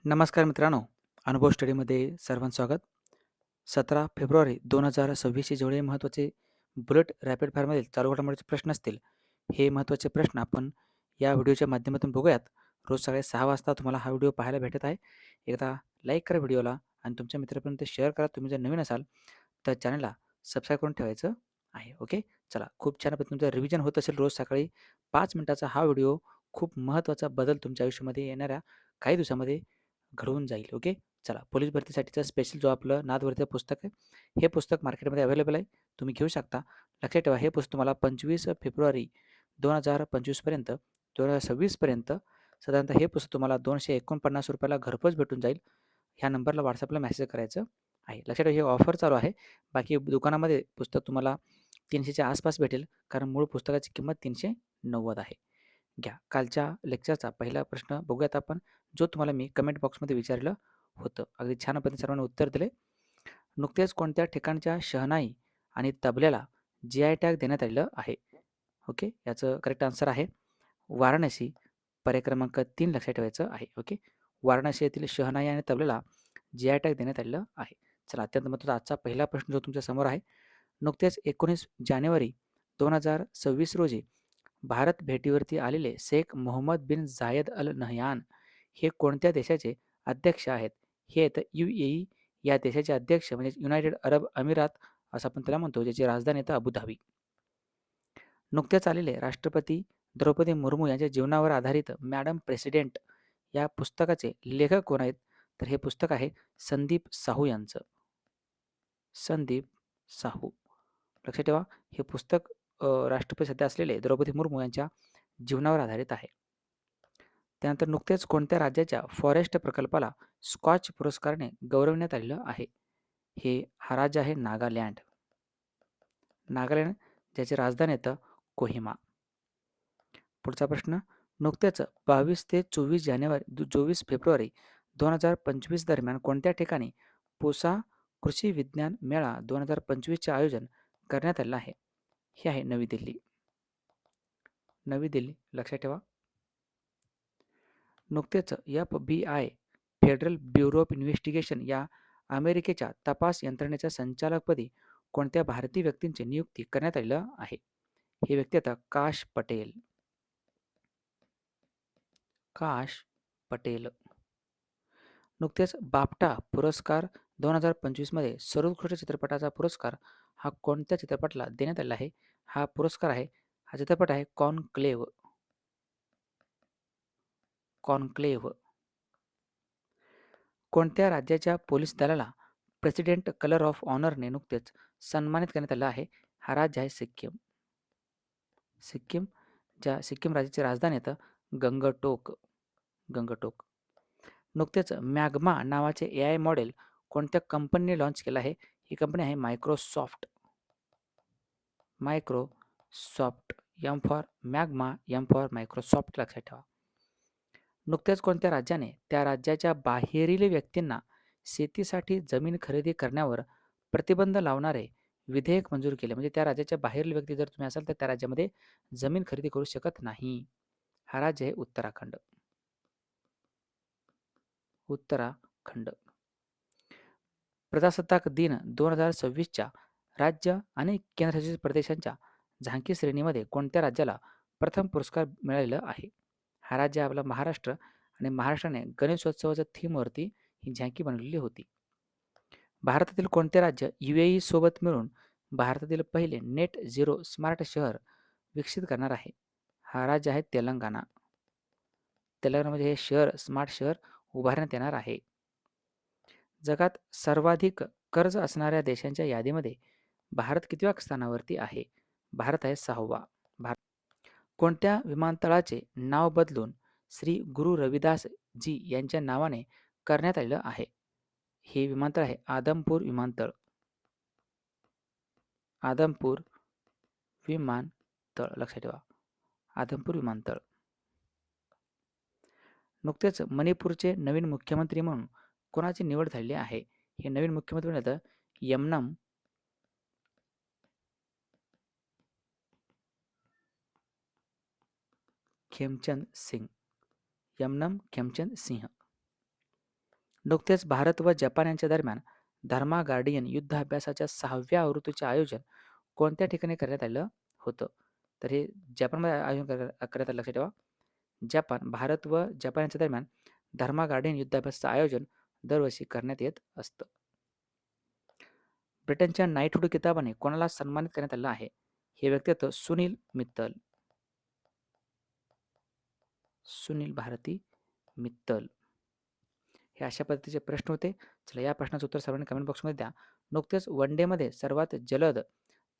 नमस्कार मित्रांनो, अनुभव स्टडीमध्ये सर्वांचं स्वागत. 17 फेब्रुवारी 2026 चे जेवढे महत्त्वाचे बुलेट रॅपिड फायरमधील चालू घडामोडीचे प्रश्न असतील, हे महत्त्वाचे प्रश्न आपण या व्हिडिओच्या माध्यमातून बघूयात. रोज सकाळी 6 वाजता तुम्हाला हा व्हिडिओ पाहायला भेटत आहे. एकदा लाईक करा व्हिडिओला आणि तुमच्या मित्रांपर्यंत शेअर करा. तुम्ही जर नवीन असाल तर चॅनलला सबस्क्राईब करून ठेवायचं आहे. ओके. चला, खूप छान पद्धतीने तुमचं रिव्हिजन होत असेल रोज सकाळी 5 मिनिटाचा हा व्हिडिओ खूप महत्त्वाचा बदल तुमच्या आयुष्यामध्ये येणाऱ्या काही दिवसामध्ये घडवून जाईल. ओके. चला, पोलीस भरतीसाठीचं स्पेशल जो आपलं नादवरचं पुस्तक आहे, हे पुस्तक मार्केटमध्ये अवेलेबल आहे. तुम्ही घेऊ शकता. लक्षात ठेवा, हे पुस्तक तुम्हाला 25 फेब्रुवारी 2025 पर्यंत 2026 पर्यंत साधारणतः हे पुस्तक तुम्हाला ₹249 ला घरपोच भेटून जाईल. ह्या नंबरला WhatsAppला मेसेज करायचं आहे. लक्षात ठेवा, ही ऑफर चालू आहे. बाकी दुकानामध्ये पुस्तक तुम्हाला 300 च्या आसपास भेटेल, कारण मूळ पुस्तकाची किंमत 390 आहे. घ्या. कालच्या लेक्चरचा पहिला प्रश्न बघूयात आपण, जो तुम्हाला मी कमेंट बॉक्समध्ये विचारलं होतं. अगदी छान पद्धतीने सर्वांनी उत्तर दिले. नुकतेच कोणत्या ठिकाणच्या शहनाई आणि तबल्याला जी-आय टॅग देण्यात आलेलं आहे? ओके. याचं करेक्ट आन्सर आहे वाराणसी. पर्याय क्रमांक 3 लक्षात ठेवायचं आहे. ओके. वाराणसी येथील शहनाई आणि तबल्याला जी-आय टॅग देण्यात आलेलं आहे. चला, अत्यंत महत्त्वाचा आजचा पहिला प्रश्न जो तुमच्या समोर आहे. नुकतेच 19 जानेवारी 2026 रोजी भारत भेटीवरती आलेले शेख मोहम्मद बिन झायद अल नहयान हे कोणत्या देशाचे अध्यक्ष आहेत? हे आहेत UAE या देशाचे अध्यक्ष, म्हणजे युनायटेड अरब अमिरात असं आपण त्याला म्हणतो, ज्याची राजधानी आहे अबुधाबी. नुकतेच आलेले राष्ट्रपती द्रौपदी मुर्मू यांच्या जीवनावर आधारित मॅडम प्रेसिडेंट या पुस्तकाचे लेखक कोण आहेत? तर हे पुस्तक आहे संदीप साहू यांचं. संदीप साहू. लक्षात ठेवा, हे पुस्तक राष्ट्रपती सध्या असलेले द्रौपदी मुर्मू यांच्या जीवनावर आधारित आहे. त्यानंतर नुकतेच कोणत्या राज्याच्या फॉरेस्ट प्रकल्पाला स्कॉच पुरस्काराने गौरविण्यात आलेलं आहे? हा राज्य आहे नागालँड. नागालँड, ज्याची राजधानी येतं कोहिमा. पुढचा प्रश्न, नुकतेच 22 ते 24 फेब्रुवारी 2025 दरम्यान कोणत्या ठिकाणी पूसा कृषी विज्ञान मेळा 2025 चे आयोजन करण्यात आलेलं आहे? हे आहे नवी दिल्ली. नवी दिल्ली. लक्षात ठेवा. नुकतेच FBI federal bureau of investigation या अमेरिकेच्या तपास यंत्रणेच्या संचालकपदी कोणत्या भारतीय व्यक्तींची नियुक्ती करण्यात आलेलं आहे? ही व्यक्ती आता काश पटेल. काश पटेल. नुकतेच बाफ्टा पुरस्कार 2025 मध्ये सर्वोत्कृष्ट चित्रपटाचा पुरस्कार हा कोणत्या चित्रपटाला देण्यात आलेला आहे? हा चित्रपट आहे कॉन्क्लेव्ह. कॉन्क्लेव्ह. कोणत्या राज्याच्या पोलीस दलाला प्रेसिडेंट कलर ऑफ ऑनरने नुकतेच सन्मानित करण्यात आलं आहे? हा राज्य आहे सिक्कीम. सिक्कीम, सिक्कीम राज्याची राजधानी येतं गंगटोक. गंगटोक. नुकतेच मॅग्मा नावाचे AI मॉडेल कोणत्या कंपनीने लॉन्च केलं आहे? ही कंपनी आहे Microsoft. Microsoft. M for magma, M for Microsoft. लक्षात ठेवा. नुकत्याच कोणत्या राज्याने त्या राज्याच्या बाहेरील व्यक्तींना शेतीसाठी जमीन खरेदी करण्यावर प्रतिबंध लावणारे विधेयक मंजूर केले? म्हणजे त्या राज्याच्या बाहेरील व्यक्ती जर तुम्ही असाल तर त्या राज्यामध्ये जमीन खरेदी करू शकत नाही. हा राज्य आहे उत्तराखंड. उत्तराखंड. प्रजासत्ताक दिन 2026च्या राज्य आणि केंद्रशासित प्रदेशांच्या झांकी श्रेणीमध्ये कोणत्या राज्याला प्रथम पुरस्कार मिळालेला आहे? हा राज्य आपला महाराष्ट्र, आणि महाराष्ट्राने गणेशोत्सवाच्या थीमवरती ही झांकी बनवलेली होती. भारतातील कोणते राज्य UAE सोबत मिळून भारतातील पहिले नेट झिरो स्मार्ट शहर विकसित करणार आहे? हा राज्य आहे तेलंगणा. तेलंगणामध्ये हे स्मार्ट शहर उभारण्यात येणार आहे. जगात सर्वाधिक कर्ज असणाऱ्या देशांच्या यादीमध्ये भारत कितव्या स्थानावरती आहे? भारत आहे 6वा. कोणत्या विमानतळाचे नाव बदलून श्री गुरु रविदास जी यांच्या नावाने करण्यात आलेलं आहे? हे विमानतळ आहे आदमपूर विमानतळ. आदमपूर विमानतळ. लक्षात ठेवा, आदमपूर विमानतळ. नुकतेच मणिपूरचे नवीन मुख्यमंत्री म्हणून कोणाची निवड झालेली आहे? हे नवीन मुख्यमंत्री म्हणतात यमनम खेमचंद सिंग. यमनम खेमचंद सिंह. नुकतेच भारत व जपान यांच्या दरम्यान धर्मा गार्डियन युद्ध अभ्यासाच्या 6व्या आवृत्तीचे आयोजन कोणत्या ठिकाणी करण्यात आलं होतं? तर हे जपानमध्ये आयोजन करण्यात आलं. लक्षात ठेवा. जपान, भारत व जपान यांच्या दरम्यान धर्मा गार्डियन युद्धाभ्यासाचं आयोजन दरवर्षी करण्यात येत असतं. ब्रिटनच्या नाईटहुड किताबाने कोणाला सन्मानित करण्यात आलं आहे? हे व्यक्तित्व सुनील मित्तल. सुनील भारती मित्तल. हे अशा पद्धतीचे प्रश्न होते. चला या प्रश्नाचं उत्तर सर्वांनी कमेंट बॉक्समध्ये द्या. नुकतेच वन डेमध्ये सर्वात जलद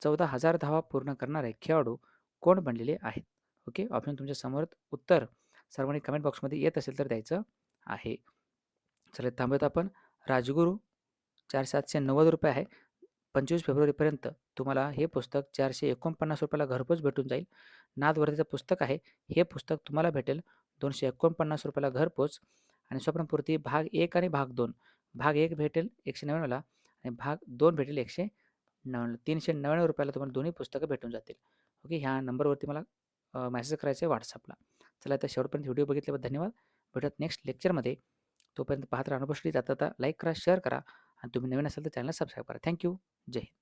14,000 धावा पूर्ण करणारे खेळाडू कोण बनलेले आहेत? ओके, ऑप्शन तुमच्या समोर. उत्तर सर्वांनी कमेंट बॉक्समध्ये येत असेल तर द्यायचं आहे. चला थांबूयात आपण. राजगुरू 790 रुपये आहे. 25 फेब्रुवारीपर्यंत तुम्हाला हे पुस्तक 449 रुपयाला घरपोच भेटून जाईल. नादवर्धीचं पुस्तक आहे. हे पुस्तक तुम्हाला भेटेल 249 रुपयाला घरपोच आणि स्वप्नपूर्ती भाग 1 आणि भाग 2. भाग 1 भेटेल 199ला आणि भाग 2 भेटेल 199. 399 रुपयाला तुम्हाला दोन्ही पुस्तकं भेटून जातील. ओके, ह्या नंबरवरती मला मेसेज करायचा आहे WhatsAppला. चला तर शेवटपर्यंत व्हिडिओ बघितल्याबद्दल धन्यवाद. भेटूयात नेक्स्ट लेक्चरमध्ये. तोपर्यंत पाहत राहा अनुभव स्टडी. जाता लाईक करा, शेअर करा आणि तुम्ही नवीन असाल तर चॅनलला सबस्क्राईब करा. थँक्यू. जय हिंद.